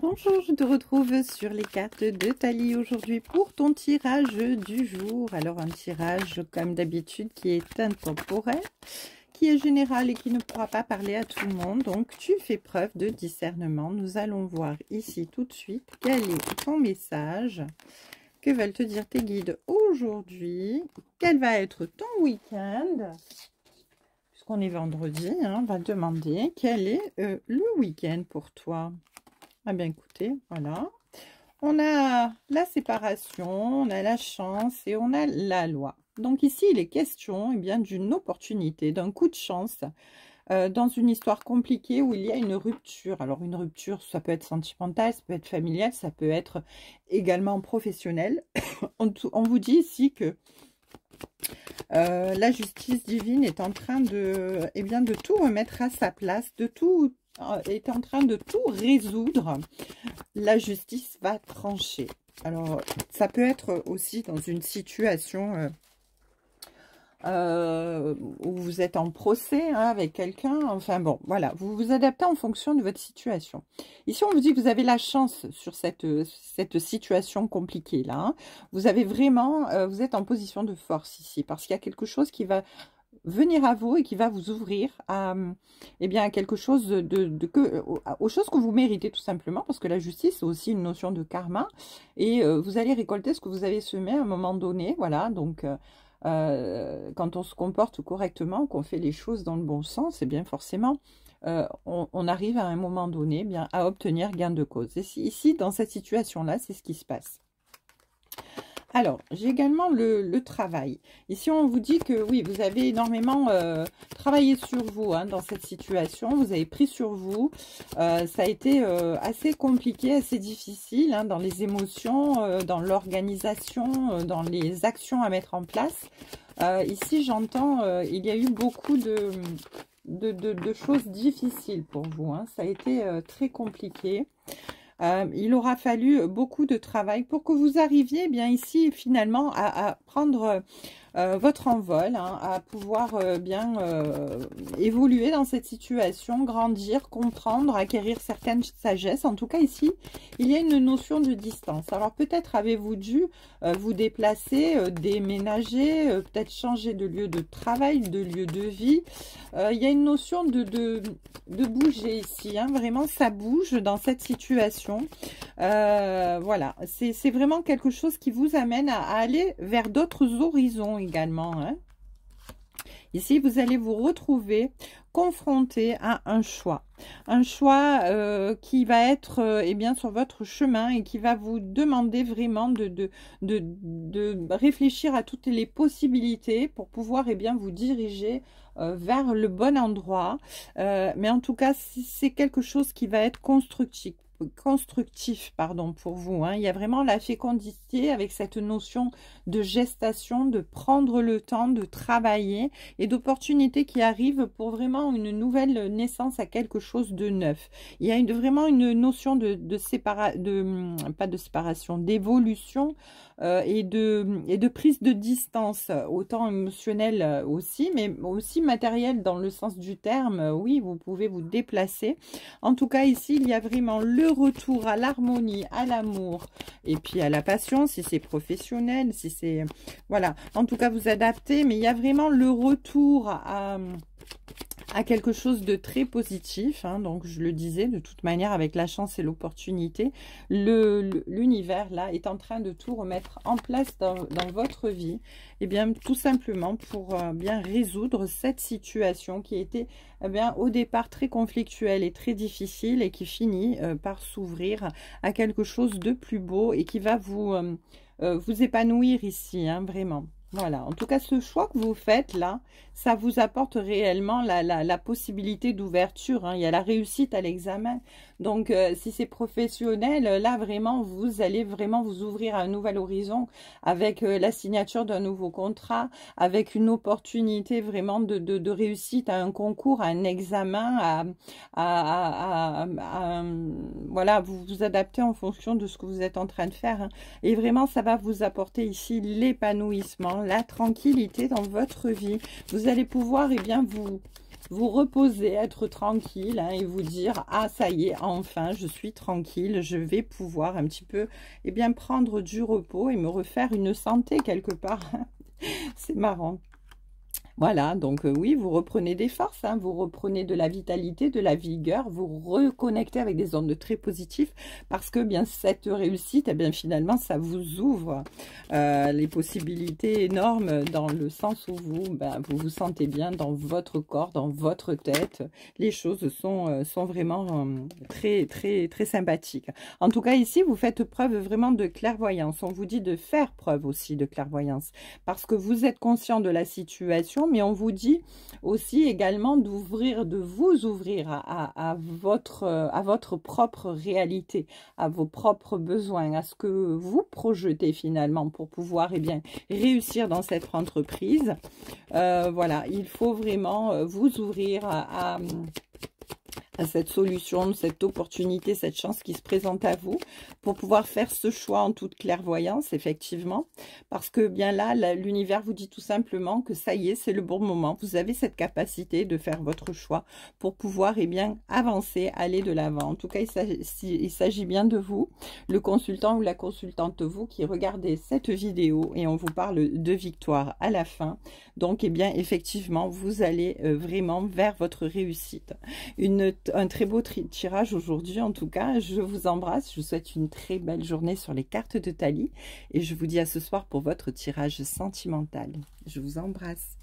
Bonjour, je te retrouve sur les cartes de Thalie aujourd'hui pour ton tirage du jour. Alors un tirage comme d'habitude qui est intemporel, qui est général et qui ne pourra pas parler à tout le monde. Donc tu fais preuve de discernement. Nous allons voir ici tout de suite quel est ton message. Que veulent te dire tes guides aujourd'hui? Quel va être ton week-end? Puisqu'on est vendredi, on va demander quel est le week-end pour toi. Ah bien écoutez, voilà. On a la séparation, on a la chance et on a la loi. Donc ici, il est question bien d'une opportunité, d'un coup de chance dans une histoire compliquée où il y a une rupture. Alors une rupture, ça peut être sentimentale, ça peut être familiale, ça peut être également professionnelle. On vous dit ici que la justice divine est en train de, de tout remettre à sa place, est en train de tout résoudre. La justice va trancher. Alors, ça peut être aussi dans une situation où vous êtes en procès avec quelqu'un. Enfin bon, voilà, vous vous adaptez en fonction de votre situation. Ici, on vous dit que vous avez la chance sur cette situation compliquée là. Vous avez vraiment, vous êtes en position de force ici parce qu'il y a quelque chose qui va venir à vous et qui va vous ouvrir à, à quelque chose aux choses que vous méritez tout simplement, parce que la justice c'est aussi une notion de karma et vous allez récolter ce que vous avez semé à un moment donné. Voilà, donc quand on se comporte correctement, qu'on fait les choses dans le bon sens, et bien forcément on arrive à un moment donné à obtenir gain de cause. Et ici dans cette situation là, c'est ce qui se passe. Alors, j'ai également le travail. Ici, on vous dit que oui, vous avez énormément travaillé sur vous dans cette situation. Vous avez pris sur vous. Ça a été assez compliqué, assez difficile dans les émotions, dans l'organisation, dans les actions à mettre en place. Ici, j'entends, il y a eu beaucoup de choses difficiles pour vous. Ça a été très compliqué. Il aura fallu beaucoup de travail pour que vous arriviez ici finalement à prendre votre envol, à pouvoir évoluer dans cette situation, grandir, comprendre, acquérir certaines sagesses. En tout cas ici, il y a une notion de distance. Alors peut-être avez-vous dû vous déplacer, déménager, peut-être changer de lieu de travail, de lieu de vie. Il y a une notion de bouger ici, vraiment ça bouge dans cette situation. Voilà, c'est vraiment quelque chose qui vous amène à aller vers d'autres horizons également. Ici, vous allez vous retrouver confronté à un choix qui va être sur votre chemin et qui va vous demander vraiment de réfléchir à toutes les possibilités pour pouvoir vous diriger vers le bon endroit. Mais en tout cas, c'est quelque chose qui va être constructif pour vous. Il y a vraiment la fécondité avec cette notion de gestation, de prendre le temps de travailler et d'opportunités qui arrivent pour vraiment une nouvelle naissance à quelque chose de neuf. Il y a vraiment une notion d'évolution et de prise de distance, autant émotionnelle aussi, mais aussi matérielle dans le sens du terme. Oui, vous pouvez vous déplacer. En tout cas, ici, il y a vraiment le retour à l'harmonie, à l'amour et puis à la passion, si c'est professionnel, si c'est... Voilà, en tout cas, vous adaptez, mais il y a vraiment le retour à quelque chose de très positif. Donc, je le disais, de toute manière, avec la chance et l'opportunité, l'univers, là, est en train de tout remettre en place dans votre vie. Et bien, tout simplement pour bien résoudre cette situation qui était au départ très conflictuelle et très difficile et qui finit par s'ouvrir à quelque chose de plus beau et qui va vous épanouir ici, vraiment. Voilà, en tout cas, ce choix que vous faites là, ça vous apporte réellement la possibilité d'ouverture. Il y a la réussite à l'examen. Donc, si c'est professionnel, là, vraiment, vous allez vraiment vous ouvrir à un nouvel horizon avec la signature d'un nouveau contrat, avec une opportunité vraiment de réussite à un concours, à un examen, voilà, vous vous adaptez en fonction de ce que vous êtes en train de faire. Et vraiment, ça va vous apporter ici l'épanouissement, la tranquillité dans votre vie. Vous allez pouvoir vous reposer, être tranquille, hein, et vous dire, ah ça y est, enfin je suis tranquille, je vais pouvoir un petit peu, eh bien, prendre du repos et me refaire une santé quelque part. C'est marrant. Voilà, donc oui, vous reprenez des forces, hein, vous reprenez de la vitalité, de la vigueur, vous reconnectez avec des ondes très positives parce que bien cette réussite, eh bien finalement, ça vous ouvre les possibilités énormes dans le sens où vous vous sentez bien dans votre corps, dans votre tête. Les choses sont vraiment très, très, très sympathiques. En tout cas, ici, vous faites preuve vraiment de clairvoyance. On vous dit de faire preuve aussi de clairvoyance parce que vous êtes conscient de la situation, mais on vous dit aussi également d'ouvrir, de vous ouvrir à votre propre réalité, à vos propres besoins, à ce que vous projetez finalement pour pouvoir réussir dans cette entreprise. Voilà, il faut vraiment vous ouvrir à cette solution, cette opportunité, cette chance qui se présente à vous pour pouvoir faire ce choix en toute clairvoyance, effectivement. Parce que bien là, l'univers vous dit tout simplement que ça y est, c'est le bon moment. Vous avez cette capacité de faire votre choix pour pouvoir avancer, aller de l'avant. En tout cas, il s'agit bien de vous, le consultant ou la consultante, vous qui regardez cette vidéo et on vous parle de victoire à la fin. Donc, effectivement, vous allez vraiment vers votre réussite. Un très beau tirage aujourd'hui, en tout cas. Je vous embrasse, je vous souhaite une très belle journée sur les cartes de Thalie et je vous dis à ce soir pour votre tirage sentimental. Je vous embrasse.